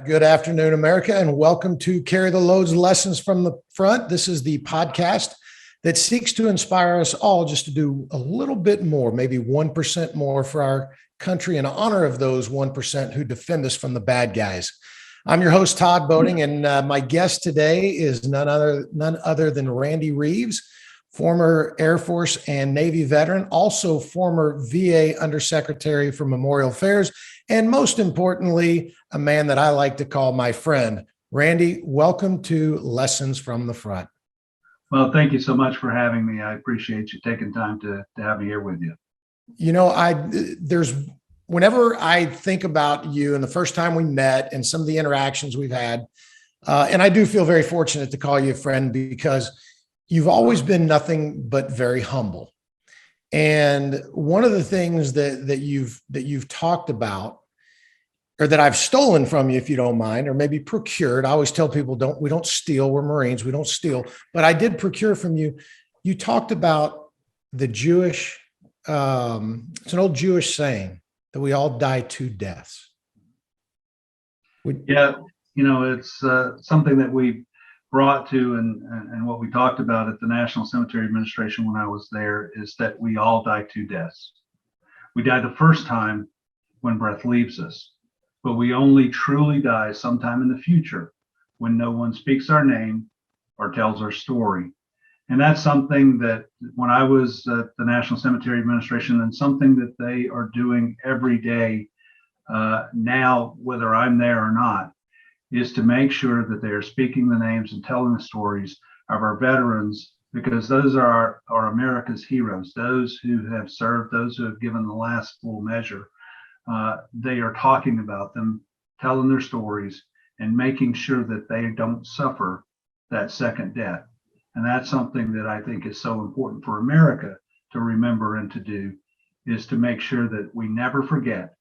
Good afternoon, America, and welcome to Carry the Loads Lessons from the Front. This is the podcast that seeks to inspire us all just to do a little bit more, maybe 1% more for our country in honor of those 1% who defend us from the bad guys. I'm your host, Todd Boating, and my guest today is none other than Randy Reeves, former Air Force and Navy veteran, also former VA Undersecretary for Memorial Affairs, and most importantly, a man that I like to call my friend. Randy, welcome to Lessons from the Front. Well, thank you so much for having me. I appreciate you taking time to have me here with you. You know, whenever I think about you and the first time we met and some of the interactions we've had, and I do feel very fortunate to call you a friend because you've always been nothing but very humble. And one of the things that you've talked about, or that I've stolen from you, if you don't mind, or maybe procured. I always tell people, we don't steal. We're Marines. We don't steal. But I did procure from you. You talked about the Jewish, it's an old Jewish saying that we all die two deaths. Yeah, it's something that we brought to and what we talked about at the National Cemetery Administration when I was there is that we all die two deaths. We die the first time when breath leaves us, but we only truly die sometime in the future when no one speaks our name or tells our story. And that's something that when I was at the National Cemetery Administration, and something that they are doing every day now, whether I'm there or not, is to make sure that they are speaking the names and telling the stories of our veterans, because those are our America's heroes, those who have served, those who have given the last full measure. They are talking about them, telling their stories, and making sure that they don't suffer that second death. And that's something that I think is so important for America to remember and to do, is to make sure that we never forget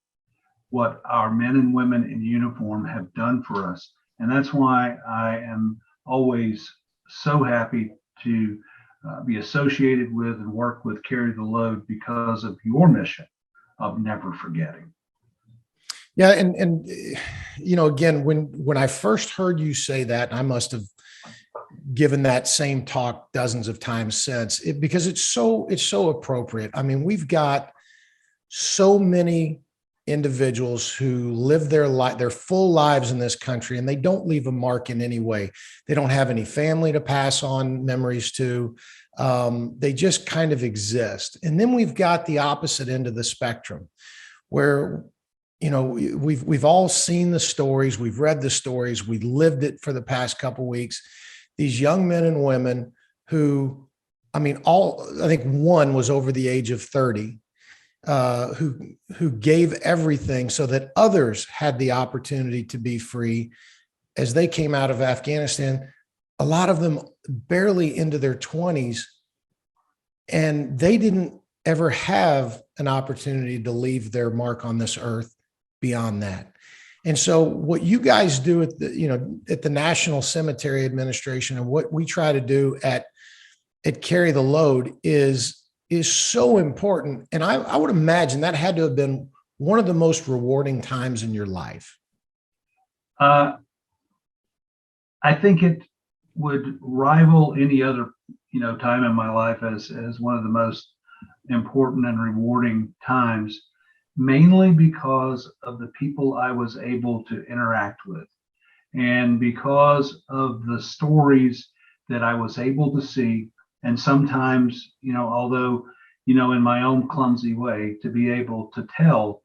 what our men and women in uniform have done for us. And that's why I am always so happy to be associated with and work with Carry the Load, because of your mission of never forgetting. Yeah. And again, when I first heard you say that, I must have given that same talk dozens of times since, because it's so appropriate. I mean, we've got so many individuals who live their full lives in this country, and they don't leave a mark in any way. They don't have any family to pass on memories to. They just kind of exist. And then we've got the opposite end of the spectrum, where we've all seen the stories, we've read the stories, we lived it for the past couple of weeks. These young men and women who, I think one was over the age of 30, who gave everything so that others had the opportunity to be free as they came out of Afghanistan. A lot of them barely into their 20s, and they didn't ever have an opportunity to leave their mark on this earth beyond that. And so what you guys do at the National Cemetery Administration, and what we try to do at Carry the Load is so important. And I would imagine that had to have been one of the most rewarding times in your life. I think it would rival any other, time in my life as one of the most important and rewarding times, mainly because of the people I was able to interact with, and because of the stories that I was able to see. And sometimes, although, in my own clumsy way, to be able to tell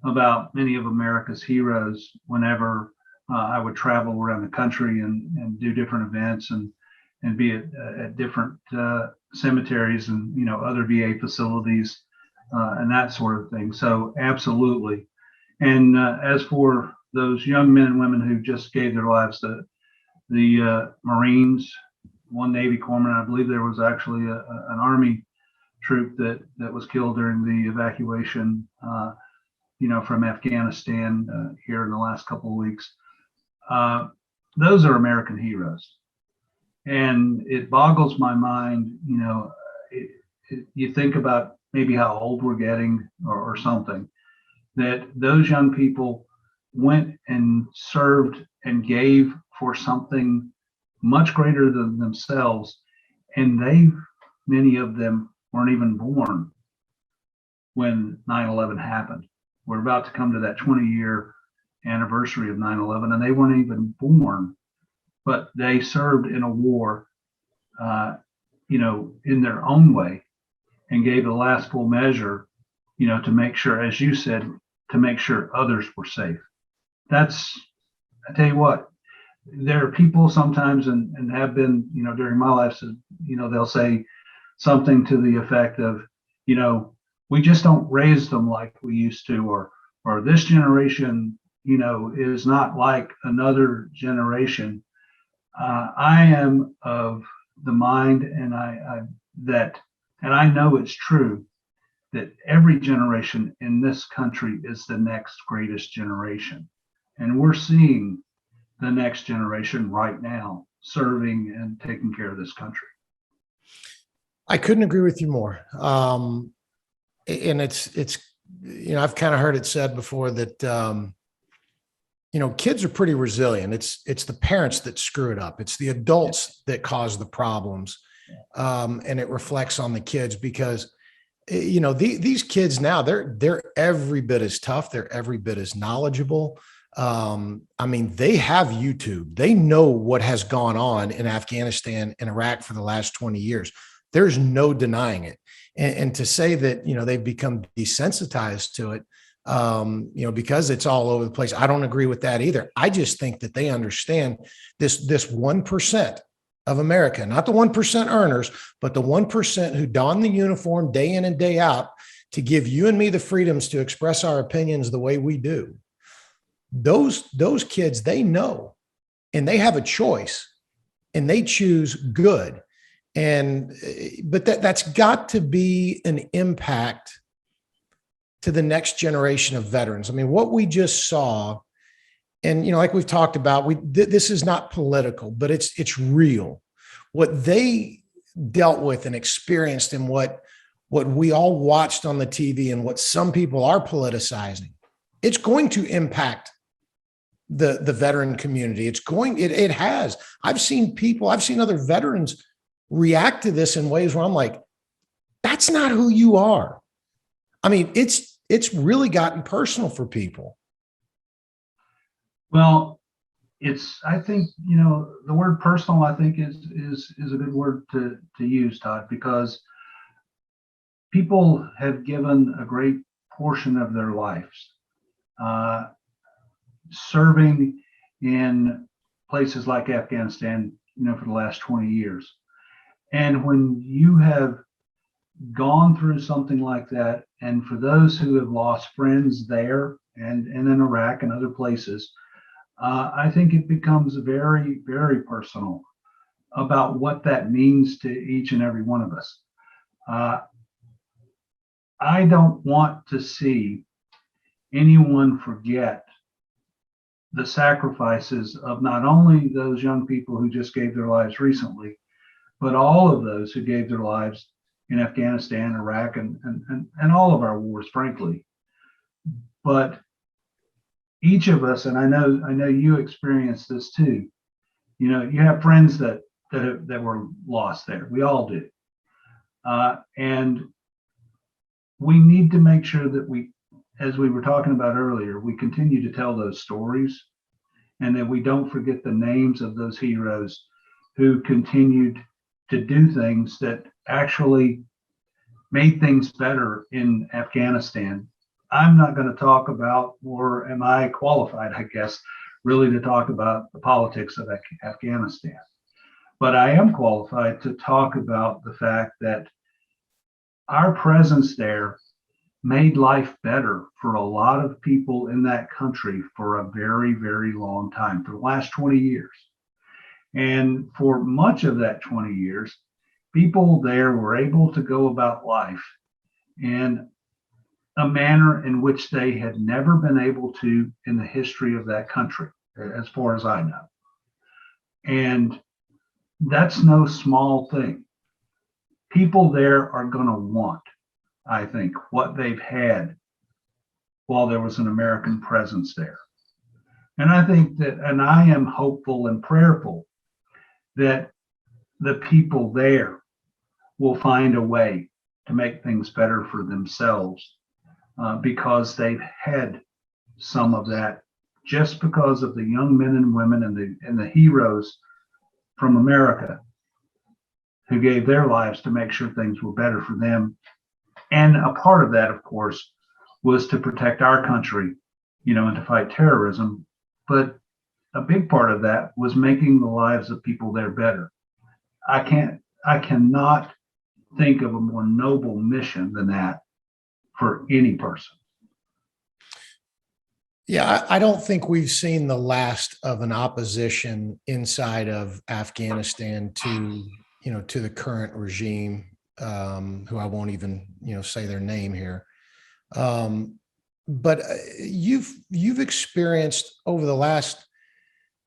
about many of America's heroes whenever I would travel around the country and do different events and be at different cemeteries and, other VA facilities and that sort of thing. So absolutely. And as for those young men and women who just gave their lives, the Marines, one Navy corpsman, I believe there was actually an Army troop that was killed during the evacuation, from Afghanistan here in the last couple of weeks. Those are American heroes. And it boggles my mind, you think about maybe how old we're getting or something, that those young people went and served and gave for something much greater than themselves. And many of them weren't even born when 9/11 happened. We're about to come to that 20-year anniversary of 9/11, and they weren't even born, but they served in a war, in their own way, and gave the last full measure, to make sure, as you said, to make sure others were safe. I tell you what, there are people sometimes, and have been, during my life, they'll say something to the effect of, we just don't raise them like we used to, or this generation, is not like another generation. I am of the mind, and I know it's true, that every generation in this country is the next greatest generation. And we're seeing the next generation right now serving and taking care of this country. I couldn't agree with you more. And it's, I've kind of heard it said before that, kids are pretty resilient. It's the parents that screw it up. It's the adults that cause the problems. And it reflects on the kids because, these kids now, they're every bit as tough. They're every bit as knowledgeable. They have YouTube. They know what has gone on in Afghanistan and Iraq for the last 20 years. There's no denying it. And to say that, they've become desensitized to it, because it's all over the place, I don't agree with that either. I just think that they understand this 1% of America, not the 1% earners, but the 1% who don the uniform day in and day out to give you and me the freedoms to express our opinions the way we do. Those kids, they know, and they have a choice, and they choose good. But that's got to be an impact to the next generation of veterans. What we just saw, and like we've talked about, this is not political, but it's real. What they dealt with and experienced, and what we all watched on the TV, and what some people are politicizing, it's going to impact the veteran community. It has. I've seen other veterans react to this in ways where I'm like, that's not who you are. It's really gotten personal for people. Well, I think, the word personal, I think is a good word to use, Todd, because people have given a great portion of their lives serving in places like Afghanistan, for the last 20 years. And when you have gone through something like that, and for those who have lost friends there and in Iraq and other places, I think it becomes very, very personal about what that means to each and every one of us. I don't want to see anyone forget the sacrifices of not only those young people who just gave their lives recently, but all of those who gave their lives in Afghanistan, Iraq, and all of our wars, frankly. But each of us, and I know you experienced this too. You have friends that were lost there. We all do, and we need to make sure that we, as we were talking about earlier, we continue to tell those stories, and that we don't forget the names of those heroes who continued to do things that actually made things better in Afghanistan. I'm not going to talk about, or am I qualified, I guess, really to talk about the politics of Afghanistan. But I am qualified to talk about the fact that our presence there made life better for a lot of people in that country for a very, very long time, for the last 20 years. And for much of that 20 years, people there were able to go about life in a manner in which they had never been able to in the history of that country, as far as I know. And that's no small thing. People there are going to want, I think, what they've had while there was an American presence there. And I think that, and I am hopeful and prayerful that the people there will find a way to make things better for themselves, because they've had some of that just because of the young men and women and the heroes from America who gave their lives to make sure things were better for them. And a part of that, of course, was to protect our country, and to fight terrorism. But a big part of that was making the lives of people there better. I cannot think of a more noble mission than that for any person. Yeah, I don't think we've seen the last of an opposition inside of Afghanistan to the current regime, who I won't even, say their name here. But you've experienced over the last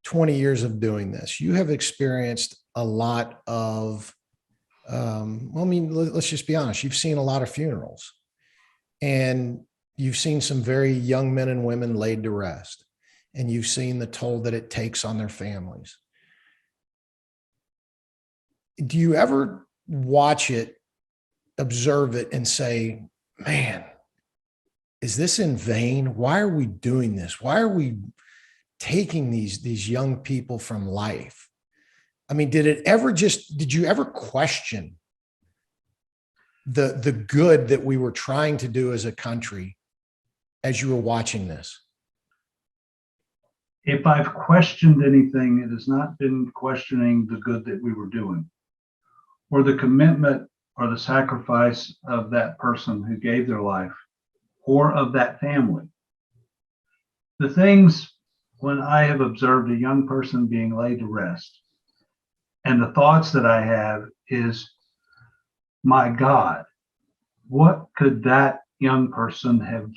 20 years of doing this, you have experienced a lot of, well, I mean, let's just be honest. You've seen a lot of funerals, and you've seen some very young men and women laid to rest, and you've seen the toll that it takes on their families. Do you ever watch it, observe it, and say, man, is this in vain? Why are we doing this? Why are we taking these young people from life? I mean, did you ever question the good that we were trying to do as a country as you were watching this? If I've questioned anything, it has not been questioning the good that we were doing, or the commitment or the sacrifice of that person who gave their life, or of that family. The things, when I have observed a young person being laid to rest, and the thoughts that I have is, my God, what could that young person have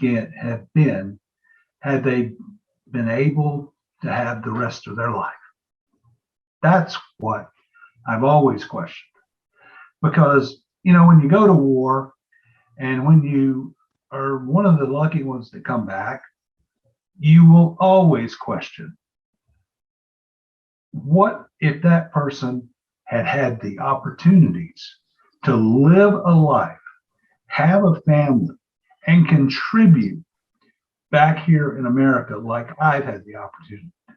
been had they been able to have the rest of their life? That's what I've always questioned. Because, when you go to war, and when you are one of the lucky ones that come back, you will always question, what if that person had had the opportunities to live a life, have a family, and contribute back here in America like I've had the opportunity to do,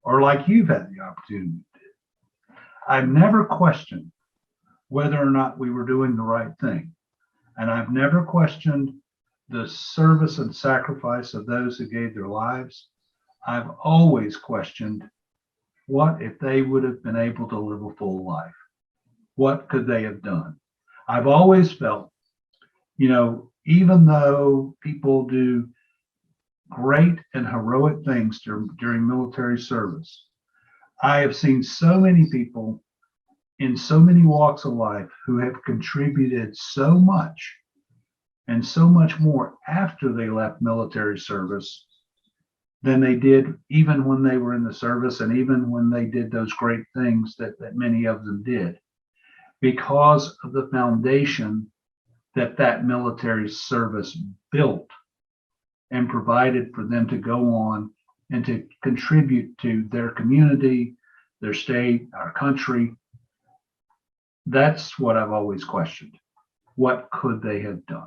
or like you've had the opportunity to do? I've never questioned whether or not we were doing the right thing. And I've never questioned the service and sacrifice of those who gave their lives. I've always questioned, what if they would have been able to live a full life? What could they have done? I've always felt, even though people do great and heroic things during military service, I have seen so many people in so many walks of life who have contributed so much and so much more after they left military service than they did even when they were in the service, and even when they did those great things that many of them did, because of the foundation that military service built and provided for them to go on and to contribute to their community, their state, our country. That's what I've always questioned. What could they have done?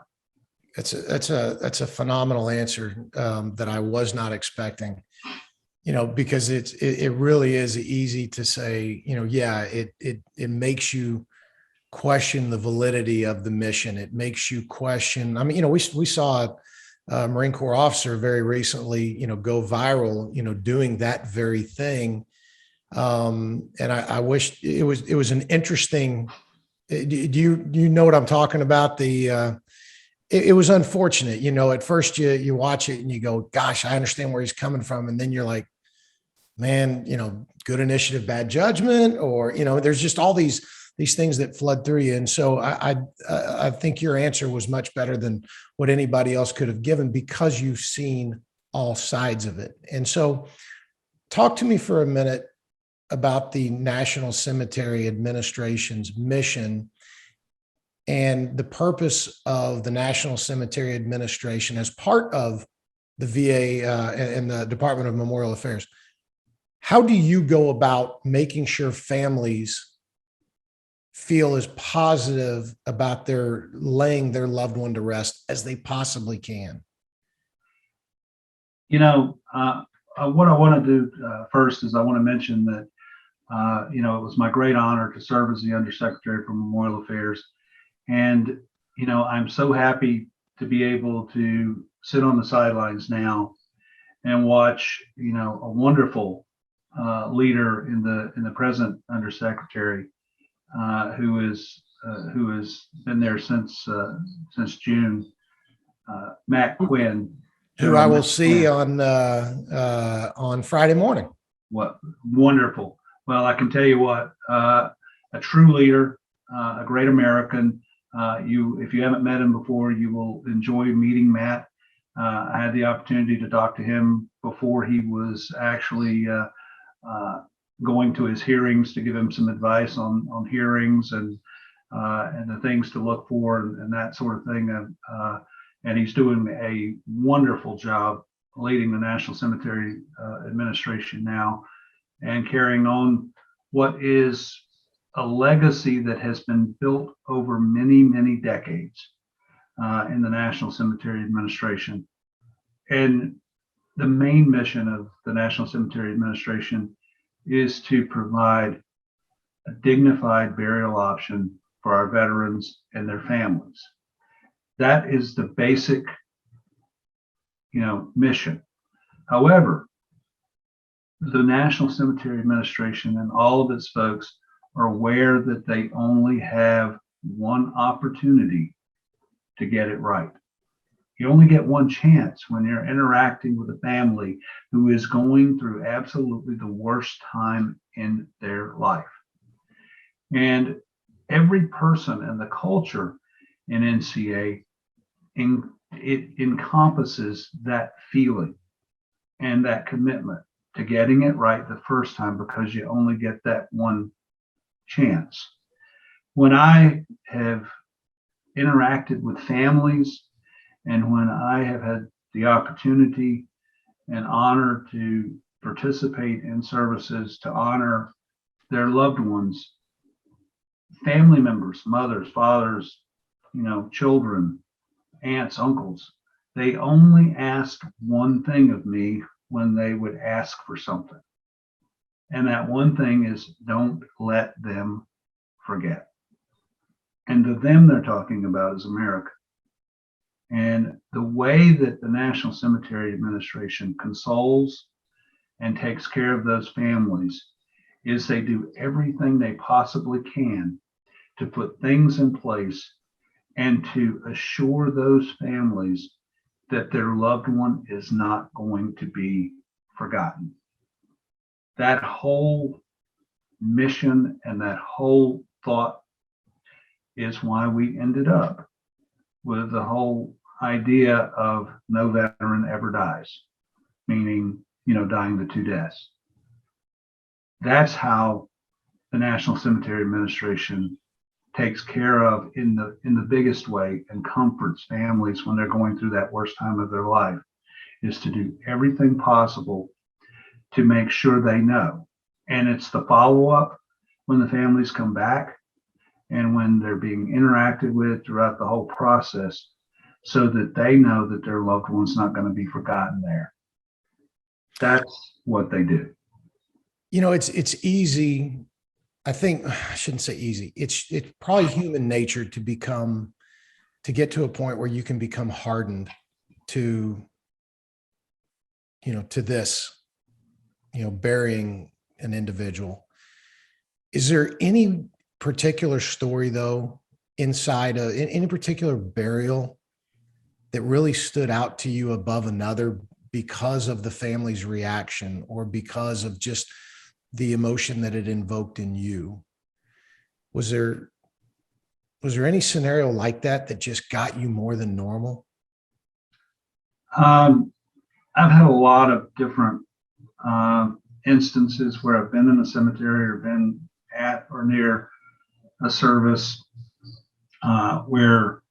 That's a phenomenal answer, that I was not expecting. Because it really is easy to say, yeah, it makes you question the validity of the mission. It makes you question. I mean, we saw a Marine Corps officer very recently, go viral, doing that very thing. And I wish it was an interesting. Do you know what I'm talking about? It was unfortunate, at first you watch it and you go, gosh, I understand where he's coming from. And then you're like, man, good initiative, bad judgment, or, there's just all these things that flood through you. And so I think your answer was much better than what anybody else could have given, because you've seen all sides of it. And so talk to me for a minute about the National Cemetery Administration's mission and the purpose of the National Cemetery Administration as part of the VA and the Department of Memorial Affairs. How do you go about making sure families feel as positive about their laying their loved one to rest as they possibly can? What I want to do first is I want to mention that, it was my great honor to serve as the Undersecretary for Memorial Affairs. And, I'm so happy to be able to sit on the sidelines now and watch, a wonderful leader in the present Undersecretary, who has been there since June, Matt Quinn, Who I General will Matt see Quinn. on Friday morning. What wonderful. Well, I can tell you what, a true leader, a great American. If you haven't met him before, you will enjoy meeting Matt. I had the opportunity to talk to him before he was actually going to his hearings, to give him some advice on hearings and the things to look for and that sort of thing. And he's doing a wonderful job leading the National Cemetery Administration now, and carrying on what is a legacy that has been built over many, many decades in the National Cemetery Administration. And the main mission of the National Cemetery Administration is to provide a dignified burial option for our veterans and their families. That is the basic, mission. However, the National Cemetery Administration and all of its folks are aware that they only have one opportunity to get it right. You only get one chance when you're interacting with a family who is going through absolutely the worst time in their life. And every person and the culture in NCA, it encompasses that feeling and that commitment to getting it right the first time, because you only get that one chance. When I have interacted with families, and when I have had the opportunity and honor to participate in services to honor their loved ones, family members, mothers, fathers, children, aunts, uncles, they only ask one thing of me when they would ask for something. And that one thing is, don't let them forget. And to them, they're talking about is America. And the way that the National Cemetery Administration consoles and takes care of those families is they do everything they possibly can to put things in place and to assure those families that their loved one is not going to be forgotten. That whole mission and that whole thought is why we ended up with the whole idea of no veteran ever dies, meaning, dying the two deaths. That's how the National Cemetery Administration takes care of in the biggest way and comforts families when they're going through that worst time of their life, is to do everything possible to make sure they know. And it's the follow-up when the families come back and when they're being interacted with throughout the whole process, so that they know that their loved one's not going to be forgotten there. That's what they do. It's easy. I think I shouldn't say easy. It's probably human nature to get to a point where you can become hardened to, to this, burying an individual. Is there any particular story though, inside of any particular burial that really stood out to you above another because of the family's reaction or because of just the emotion that it invoked in you? Was there any scenario like that just got you more than normal? I've had a lot of different instances where I've been in a cemetery or been at or near a service where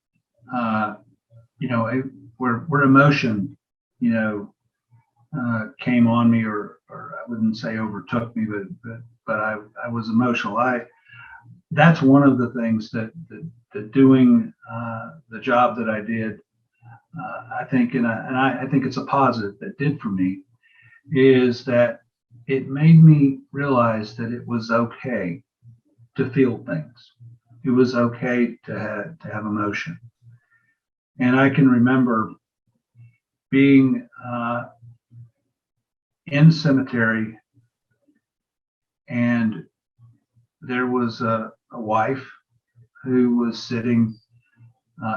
where emotion came on me, or I wouldn't say overtook me, but I was emotional. That's one of the things that doing the job that I did, I think, and I think it's a positive that did for me, is that it made me realize that it was okay to feel things. It was okay to have emotion. And I can remember being in cemetery, and there was a wife who was sitting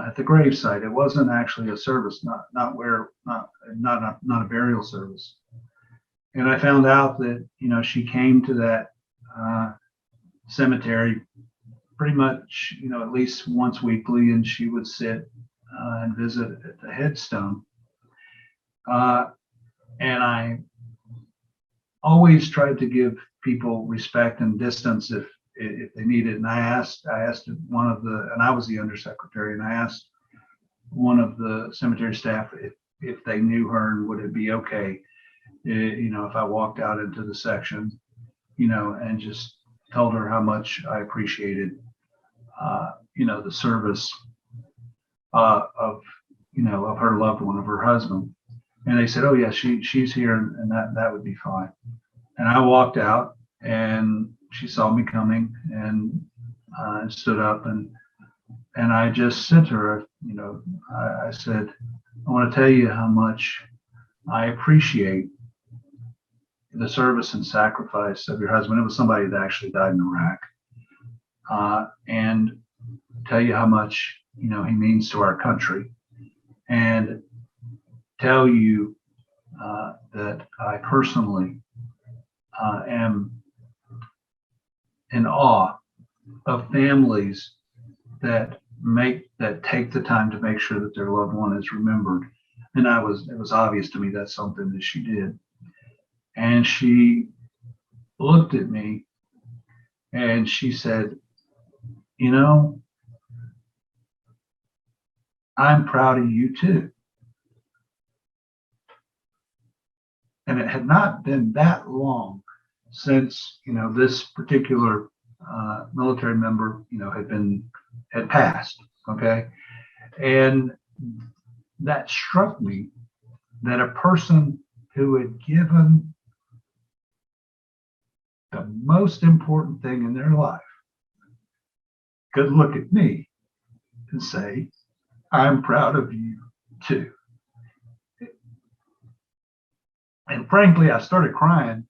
at the gravesite. It wasn't actually a service, not a burial service. And I found out that she came to that cemetery pretty much at least once weekly, and she would sit and visit at the headstone. And I always tried to give people respect and distance if they need it. And I asked one of the, and I was the undersecretary, and I asked one of the cemetery staff if they knew her, and would it be okay, if I walked out into the section, and just told her how much I appreciated, the service of her loved one, of her husband. And they said, "Oh yeah, she's here, and that would be fine." And I walked out, and she saw me coming, and stood up, and I just said to her, I said, "I want to tell you how much I appreciate the service and sacrifice of your husband." It was somebody that actually died in Iraq, and tell you how much he means to our country, and tell you that I personally am in awe of families that take the time to make sure that their loved one is remembered. And it was obvious to me that's something that she did. And she looked at me and she said, "I'm proud of you too." And it had not been that long since this particular military member had passed. Okay, and that struck me, that a person who had given the most important thing in their life could look at me and say, "I'm proud of you too." And frankly, I started crying,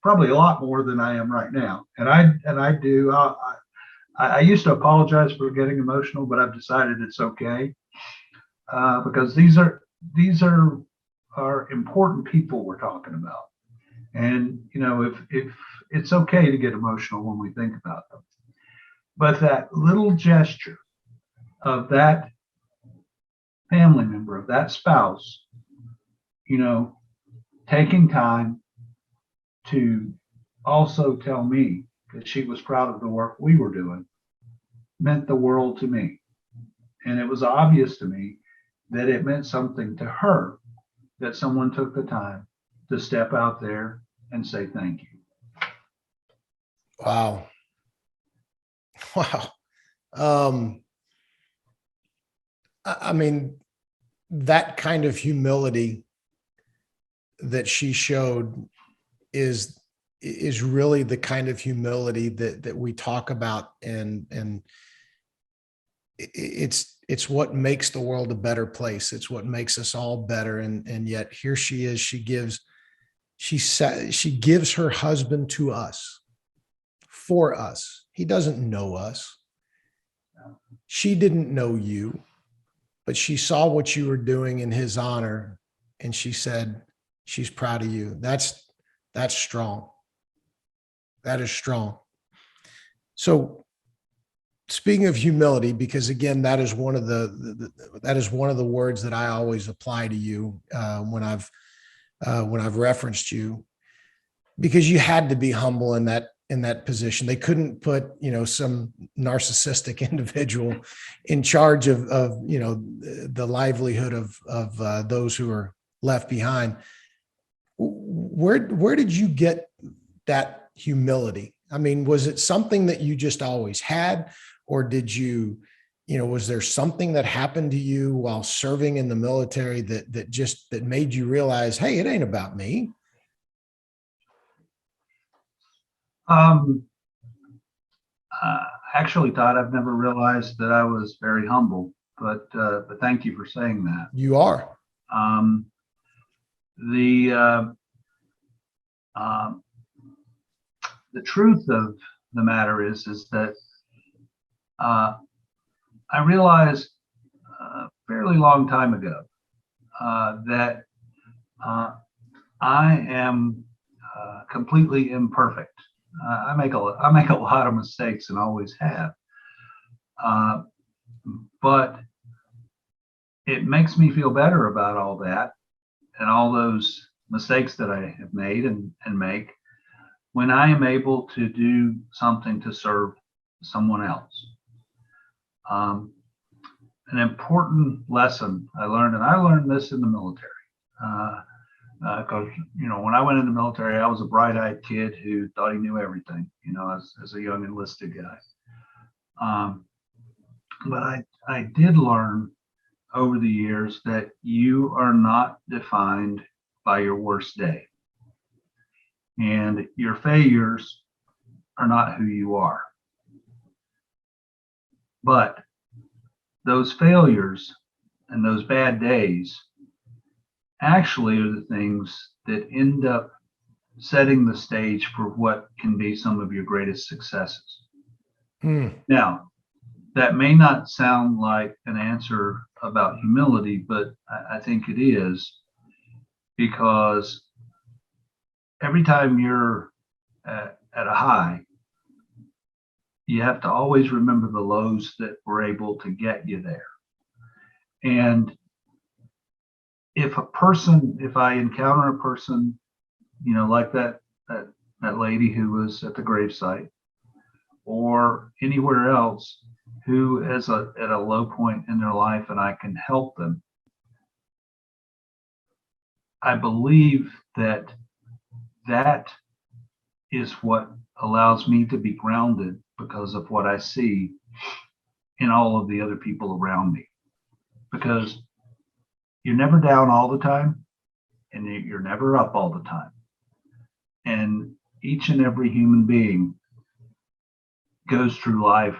probably a lot more than I am right now. And I do. I used to apologize for getting emotional, but I've decided it's okay, because these are important people we're talking about. And if it's okay to get emotional when we think about them, but that little gesture of that family member, of that spouse, taking time to also tell me that she was proud of the work we were doing, meant the world to me. And it was obvious to me that it meant something to her that someone took the time to step out there and say thank you. Wow. Wow. I mean, that kind of humility that she showed is really the kind of humility that we talk about, and it's what makes the world a better place. It's what makes us all better. And yet here she is, she gives her husband to us, for us. He doesn't know us. She didn't know you, but she saw what you were doing in his honor, and she said she's proud of you. That's strong. That is strong. So speaking of humility, because again, that is one of the words that I always apply to you when I've referenced you, because you had to be humble in that position. They couldn't put some narcissistic individual in charge of the livelihood of those who are left behind. Where did you get that humility? I mean, was it something that you just always had, or did you, was there something that happened to you while serving in the military that made you realize, hey, it ain't about me? Um, Actually, Todd, I've never realized that I was very humble, but thank you for saying that. You are. Um, the the truth of the matter is that I realized a fairly long time ago that I am completely imperfect. I make a lot of mistakes and always have, uh, but it makes me feel better about all that and all those mistakes that I have made and make when I am able to do something to serve someone else. Um, an important lesson I learned, and I learned this in the military, because when I went in the military, I was a bright-eyed kid who thought he knew everything, as a young enlisted guy. But I did learn over the years that you are not defined by your worst day, and your failures are not who you are. But those failures and those bad days actually are the things that end up setting the stage for what can be some of your greatest successes. Now, that may not sound like an answer about humility, but I think it is, because every time you're at a high, you have to always remember the lows that were able to get you there. And if I encounter a person, like that lady who was at the gravesite, or anywhere else who is at a low point in their life and I can help them, I believe that is what allows me to be grounded, because of what I see in all of the other people around me. Because you're never down all the time, and you're never up all the time. And each and every human being goes through life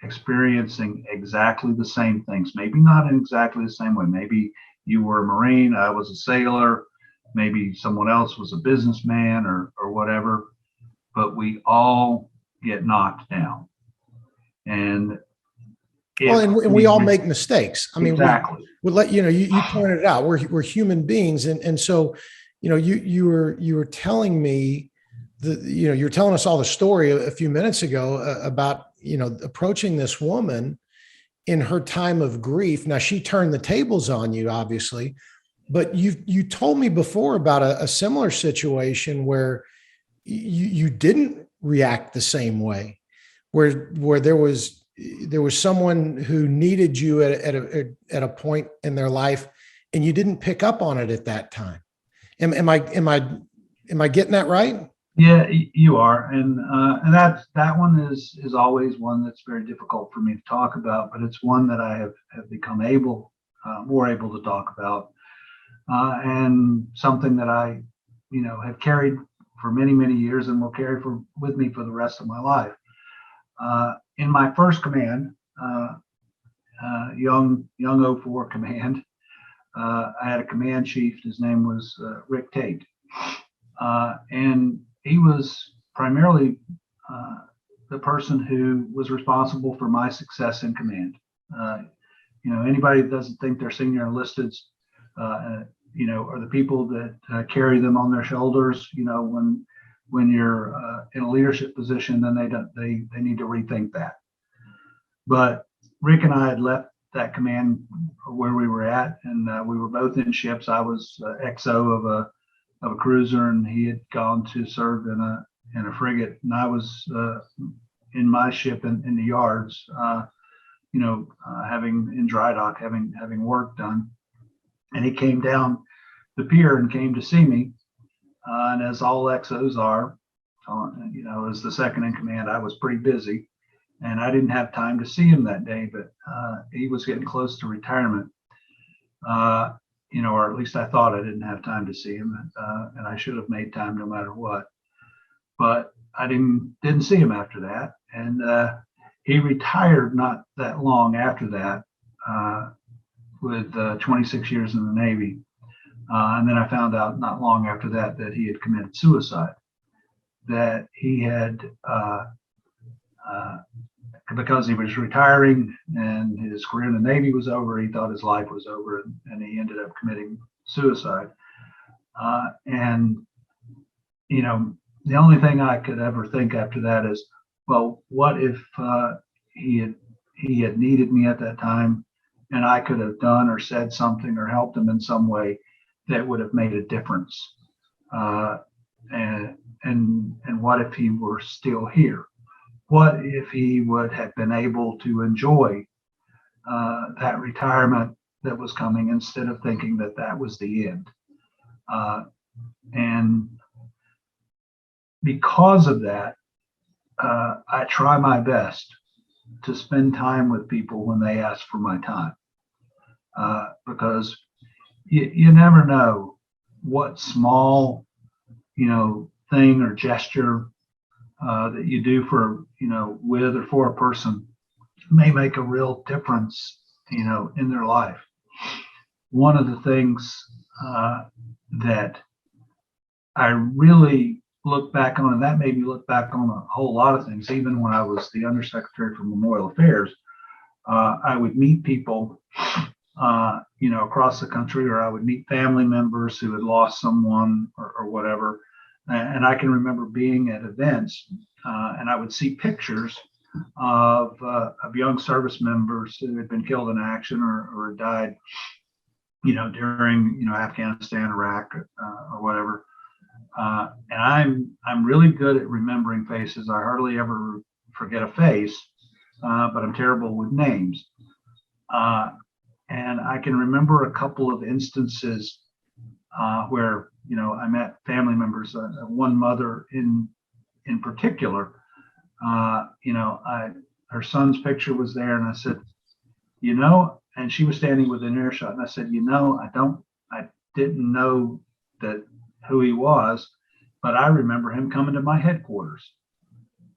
experiencing exactly the same things, maybe not in exactly the same way. Maybe you were a Marine, I was a sailor, maybe someone else was a businessman or whatever, but we all get knocked down. And we all make mistakes. I mean, exactly. we let you pointed it out. We're human beings, and so you were telling me you're telling us all the story a few minutes ago about approaching this woman in her time of grief. Now, she turned the tables on you, obviously, but you told me before about a similar situation where you didn't react the same way, where there was someone who needed you at a point in their life, and you didn't pick up on it at that time. Am I getting that right? Yeah, you are, and that one is always one that's very difficult for me to talk about, but it's one that I have become more able to talk about, and something that I have carried for many years and will carry with me for the rest of my life. In my first command, young 04 command, I had a command chief. His name was Rick Tate, and he was primarily the person who was responsible for my success in command. Anybody that doesn't think they're senior enlisted, are the people that carry them on their shoulders. When you're in a leadership position, then they need to rethink that. But Rick and I had left that command where we were at, and we were both in ships. I was XO of a cruiser, and he had gone to serve in a frigate, and I was in my ship in the yards, having in dry dock, having work done. And he came down the pier and came to see me. And as all XOs are, as the second in command, I was pretty busy and I didn't have time to see him that day, but he was getting close to retirement. Or at least I thought I didn't have time to see him, and I should have made time no matter what. But I didn't see him after that, and he retired not that long after that, with 26 years in the Navy. And then I found out not long after that that he had committed suicide. That he had, because he was retiring and his career in the Navy was over, he thought his life was over, and he ended up committing suicide. And the only thing I could ever think after that is, well, what if he had needed me at that time, and I could have done or said something or helped him in some way that would have made a difference. And what if he were still here? What if he would have been able to enjoy that retirement that was coming instead of thinking that that was the end? And because of that, I try my best to spend time with people when they ask for my time, because you never know what small, thing or gesture that you do for, with or for a person may make a real difference, in their life. One of the things that I really look back on, and that made me look back on a whole lot of things, even when I was the Undersecretary for Memorial Affairs, I would meet people, across the country, or I would meet family members who had lost someone or whatever. And I can remember being at events, and I would see pictures of young service members who had been killed in action or died, during, Afghanistan, Iraq, or whatever. And I'm really good at remembering faces. I hardly ever forget a face, but I'm terrible with names. And I can remember a couple of instances where, I met family members, one mother in particular, her son's picture was there, and I said, and she was standing within earshot, and I said, I didn't know that who he was, but I remember him coming to my headquarters,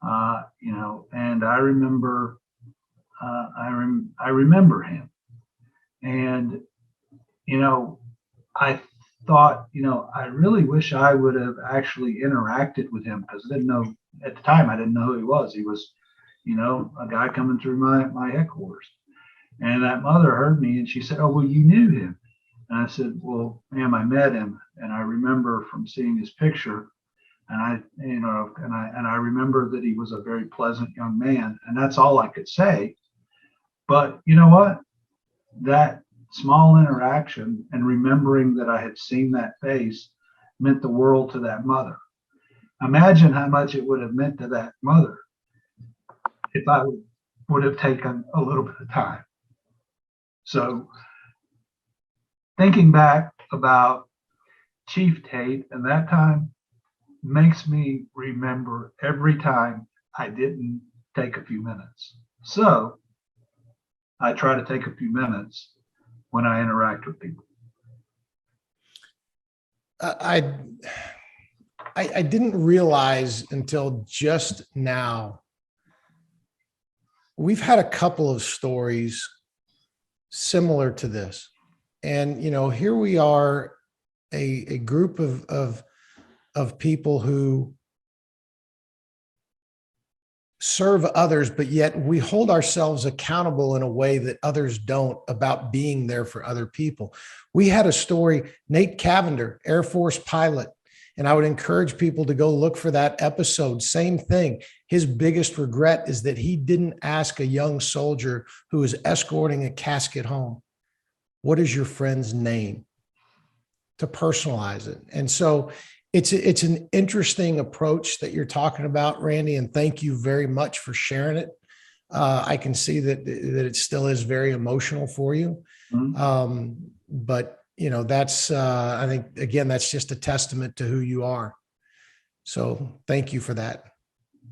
and I remember, I remember him, and, I thought, I really wish I would have actually interacted with him, because I didn't know at the time, I didn't know who he was. He was, a guy coming through my headquarters. And that mother heard me and she said, "Oh, well, you knew him." And I said, "Well, ma'am, I met him. And I remember from seeing his picture, and I remember that he was a very pleasant young man." And that's all I could say. But you know what? That small interaction and remembering that I had seen that face meant the world to that mother. Imagine how much it would have meant to that mother if I would have taken a little bit of time. So thinking back about Chief Tate and that time makes me remember every time I didn't take a few minutes. So I try to take a few minutes when I interact with people. I didn't realize until just now, we've had a couple of stories similar to this. And, here we are, a group of people who serve others, but yet we hold ourselves accountable in a way that others don't, about being there for other people. We had a story, Nate Cavender, Air Force pilot, and I would encourage people to go look for that episode. Same thing. His biggest regret is that he didn't ask a young soldier who was escorting a casket home, "What is your friend's name?" to personalize it. And so it's an interesting approach that you're talking about, Randy, and thank you very much for sharing it. I can see that it still is very emotional for you. Mhm. But that's, I think, again, that's just a testament to who you are. So thank you for that.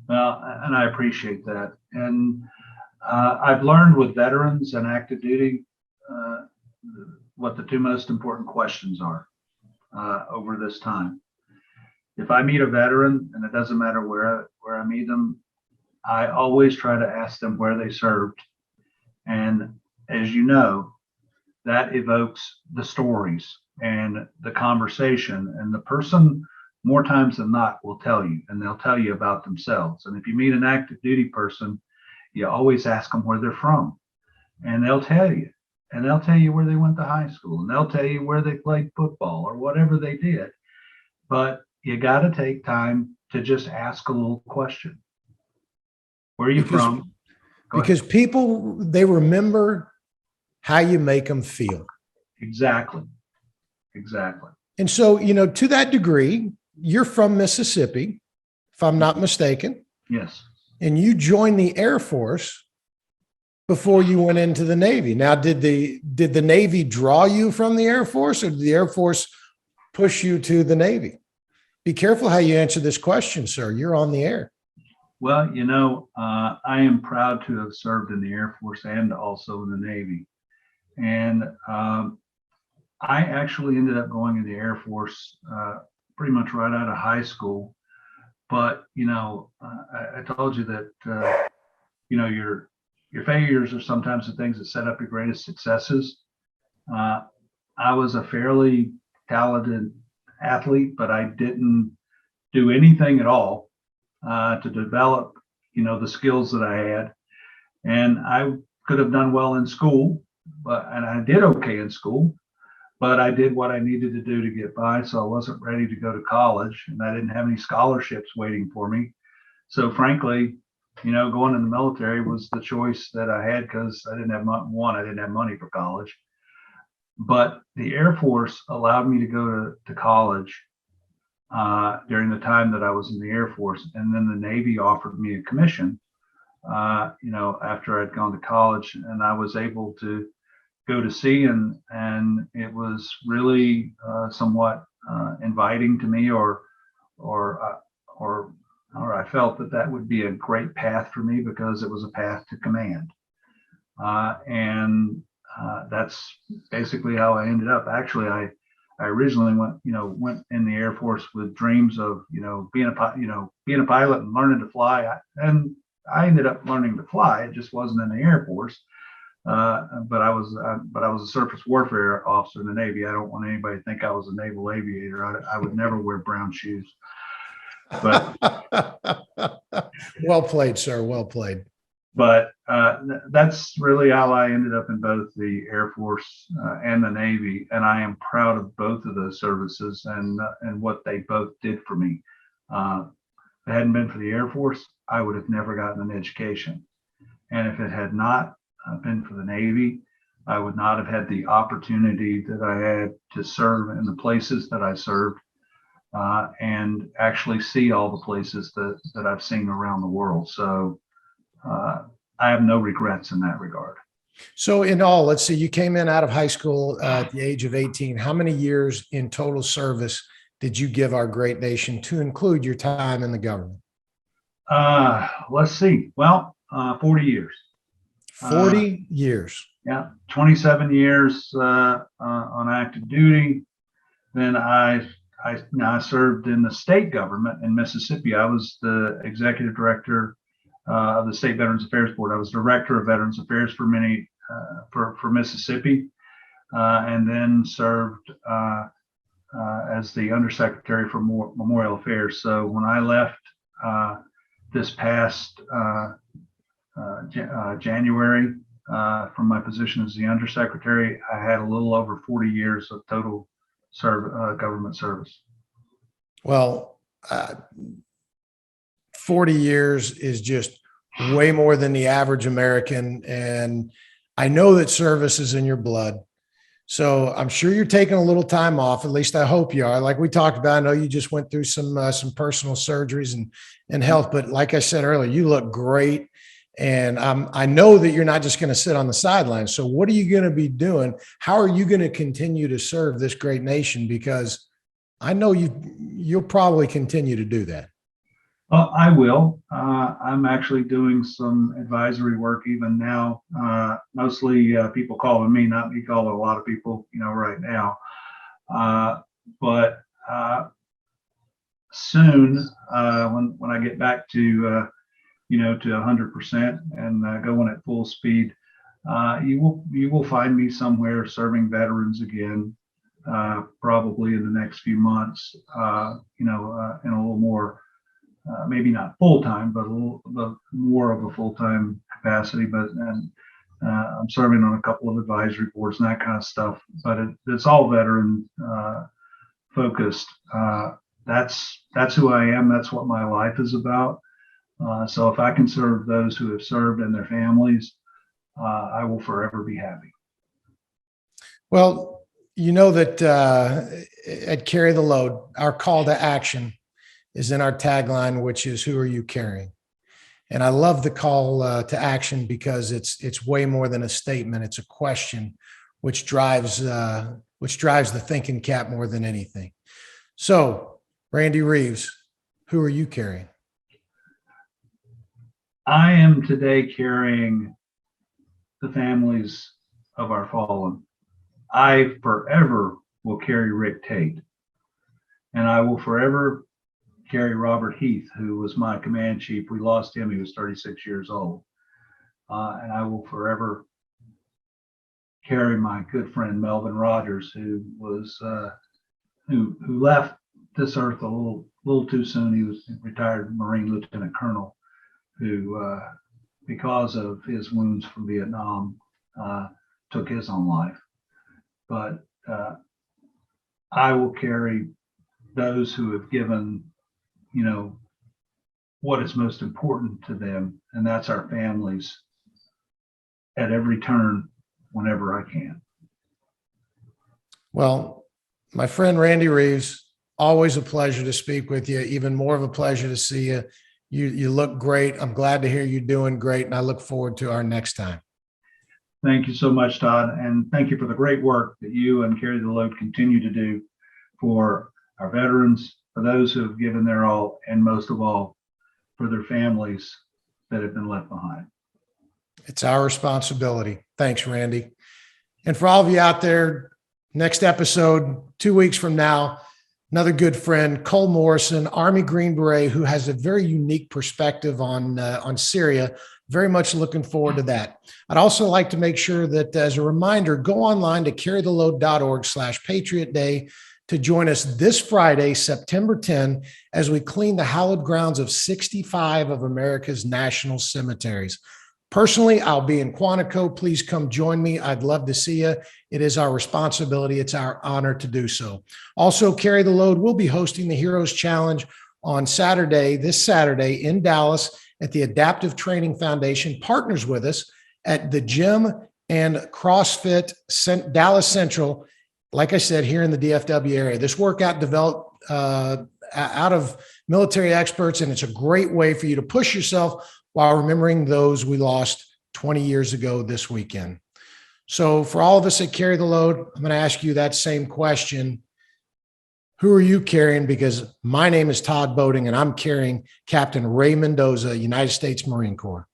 Well, and I appreciate that. And I've learned with veterans and active duty uh, what the two most important questions are over this time. If I meet a veteran, and it doesn't matter where I meet them, I always try to ask them where they served. And as you know, that evokes the stories and the conversation, and the person more times than not will tell you, and they'll tell you about themselves. And if you meet an active duty person, you always ask them where they're from, and they'll tell you. And they'll tell you where they went to high school, and they'll tell you where they played football or whatever they did. But you got to take time to just ask a little question. Where are you Because from? because people, they remember how you make them feel. Exactly. Exactly. And so, to that degree, you're from Mississippi, if I'm not mistaken, Yes. and you joined the Air Force before you went into the Navy. Now, did the Navy draw you from the Air Force, or did the Air Force push you to the Navy? Be careful how you answer this question, sir. You're on the air. Well, I am proud to have served in the Air Force and also in the Navy. And I actually ended up going in the Air Force pretty much right out of high school. But, I told you that, your failures are sometimes the things that set up your greatest successes. I was a fairly talented athlete, but I didn't do anything at all to develop, the skills that I had. And I could have done well in school, and I did okay in school, but I did what I needed to do to get by. So I wasn't ready to go to college, and I didn't have any scholarships waiting for me. So frankly, going in the military was the choice that I had, because I didn't have money for college. But the Air Force allowed me to go to college during the time that I was in the Air Force. And then the Navy offered me a commission, after I'd gone to college, and I was able to go to sea, and it was really somewhat inviting to me, or I felt that would be a great path for me, because it was a path to command. And that's basically how I ended up. Actually, I originally went in the Air Force with dreams of, being a pilot and learning to fly. And I ended up learning to fly. It just wasn't in the Air Force. But I was a surface warfare officer in the Navy. I don't want anybody to think I was a naval aviator. I would never wear brown shoes. But Well played, sir. Well played. But that's really how I ended up in both the Air Force and the Navy, and I am proud of both of those services and what they both did for me. If it hadn't been for the Air Force, I would have never gotten an education, and if it had not been for the Navy, I would not have had the opportunity that I had to serve in the places that I served, and actually see all the places that I've seen around the world. So I have no regrets in that regard. So in all, let's see, you came in out of high school at the age of 18. How many years in total service did you give our great nation, to include your time in the government? Let's see. Well, 40 years. 40 years. Yeah, 27 years on active duty. Then I served in the state government in Mississippi. I was the executive director of the State Veterans Affairs Board. I was director of Veterans Affairs for Mississippi, and then served as the undersecretary for Memorial Affairs. So when I left this past January from my position as the undersecretary, I had a little over 40 years of total government service. Well, 40 years is just way more than the average American. And I know that service is in your blood. So I'm sure you're taking a little time off. At least I hope you are. Like we talked about, I know you just went through some personal surgeries and health, but like I said earlier, you look great. And I know that you're not just going to sit on the sidelines. So what are you going to be doing? How are you going to continue to serve this great nation? Because I know you'll probably continue to do that. I will. I'm actually doing some advisory work even now. Mostly people calling me, not me calling a lot of people, right now. But soon, when I get back to to 100% and going at full speed, you will find me somewhere serving veterans again, probably in the next few months. In a little more. Maybe not full time, but more of a full time capacity. But I'm serving on a couple of advisory boards and that kind of stuff. But it's all veteran focused. That's who I am. That's what my life is about. So if I can serve those who have served and their families, I will forever be happy. Well, you know that at Carry the Load, our call to action is in our tagline, which is "Who are you carrying?" And I love the call to action because it's way more than a statement; it's a question, which drives the thinking cap more than anything. So, Randy Reeves, who are you carrying? I am today carrying the families of our fallen. I forever will carry Rick Tate, and I will forever carry Robert Heath, who was my command chief. We lost him. He was 36 years old. And I will forever carry my good friend Melvin Rogers, who was who left this earth a little too soon. He was a retired Marine Lieutenant Colonel who, because of his wounds from Vietnam, took his own life. But I will carry those who have given what is most important to them, and that's our families at every turn whenever I can. Well, my friend Randy Reeves, always a pleasure to speak with you. Even more of a pleasure to see you. You look great. I'm glad to hear you're doing great, and I look forward to our next time. Thank you so much, Todd, and thank you for the great work that you and Carry the Load continue to do for our veterans, for those who have given their all, and most of all, for their families that have been left behind. It's our responsibility. Thanks, Randy. And for all of you out there, next episode, 2 weeks from now, another good friend, Cole Morrison, Army Green Beret, who has a very unique perspective on Syria. Very much looking forward to that. I'd also like to make sure that as a reminder, go online to carrytheload.org/Patriot Day to join us this Friday, September 10, as we clean the hallowed grounds of 65 of America's national cemeteries. Personally, I'll be in Quantico. Please come join me. I'd love to see you. It is our responsibility. It's our honor to do so. Also, Carry the Load will be hosting the Heroes Challenge on this Saturday in Dallas at the Adaptive Training Foundation. Partners with us at the Gym and CrossFit Dallas Central. Like I said, here in the DFW area, this workout developed out of military experts, and it's a great way for you to push yourself while remembering those we lost 20 years ago this weekend. So for all of us that Carry the Load, I'm going to ask you that same question. Who are you carrying? Because my name is Todd Boating, and I'm carrying Captain Ray Mendoza, United States Marine Corps.